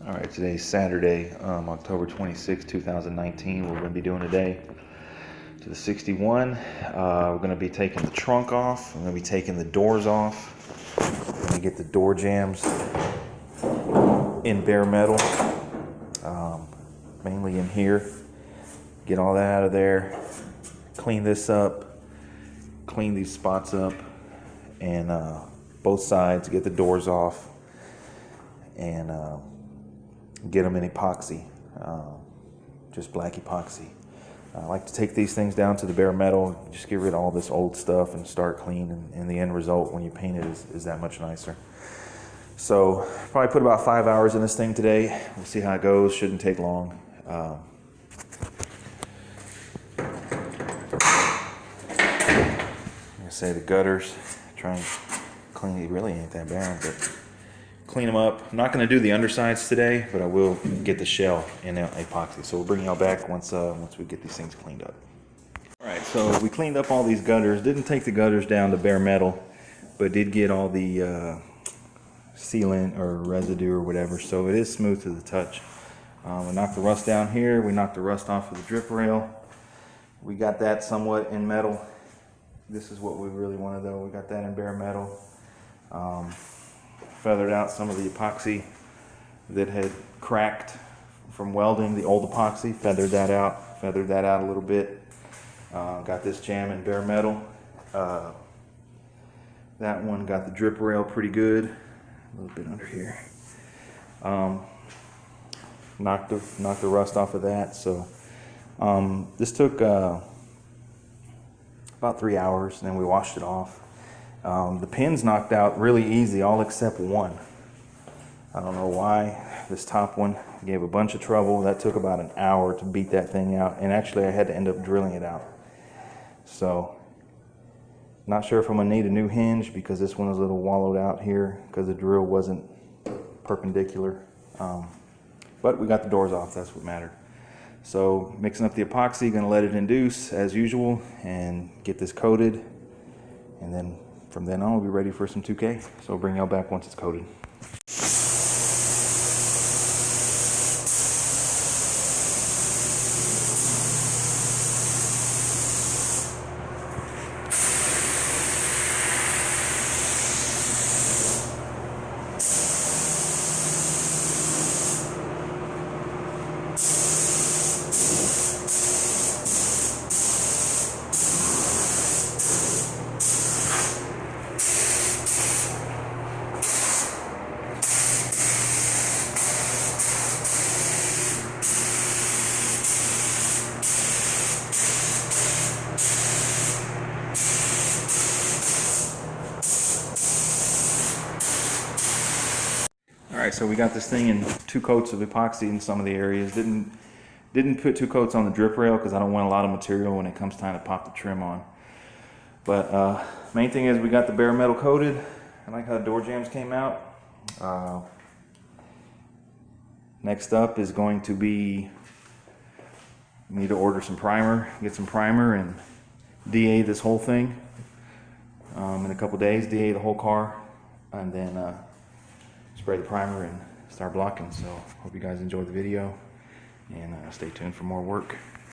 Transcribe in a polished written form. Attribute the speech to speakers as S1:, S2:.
S1: All right, today's Saturday, October 26, 2019. We're going to be doing today to the 61. We're going to be taking the trunk off. We're going to be taking the doors off. We're going to get the door jambs in bare metal, mainly in here. Get all that out of there. Clean this up. Clean these spots up, and both sides. Get the doors off, and get them in epoxy, just black epoxy. I like to take these things down to the bare metal, just get rid of all this old stuff and start clean, and the end result when you paint it is that much nicer. So probably put about 5 hours in this thing today. We'll see how it goes. Shouldn't take long. Like I say, the gutters, try and clean it. Really ain't that bad, but clean them up. I'm not going to do the undersides today, but I will get the shell in epoxy. So we'll bring y'all back once we get these things cleaned up. All right, so we cleaned up all these gutters. Didn't take the gutters down to bare metal, but did get all the sealant or residue or whatever. So it is smooth to the touch. We knocked the rust down here. We knocked the rust off of the drip rail. We got that somewhat in metal. This is what we really wanted though. We got that in bare metal. Feathered out some of the epoxy that had cracked from welding, the old epoxy. Feathered that out a little bit. Got this jamb in bare metal. That one got the drip rail pretty good. A little bit under here. Knocked the rust off of that. So this took about 3 hours, and then we washed it off. The pins knocked out really easy, all except one. I don't know why. This top one gave a bunch of trouble. That took about an hour to beat that thing out, and actually I had to end up drilling it out. So not sure if I'm gonna need a new hinge, because this one is a little wallowed out here because the drill wasn't perpendicular. But we got the doors off, that's what mattered. So mixing up the epoxy, gonna let it induce as usual and get this coated, and then from then on we'll be ready for some 2K. So we'll bring y'all back once it's coated. Alright, so we got this thing in 2 coats of epoxy in some of the areas. Didn't put 2 coats on the drip rail because I don't want a lot of material when it comes time to pop the trim on. But main thing is we got the bare metal coated. I like how the door jambs came out. Next up is going to be, we need to order some primer, get some primer and DA this whole thing in a couple days. DA the whole car, and then spray the primer and start blocking. So hope you guys enjoyed the video, and stay tuned for more work.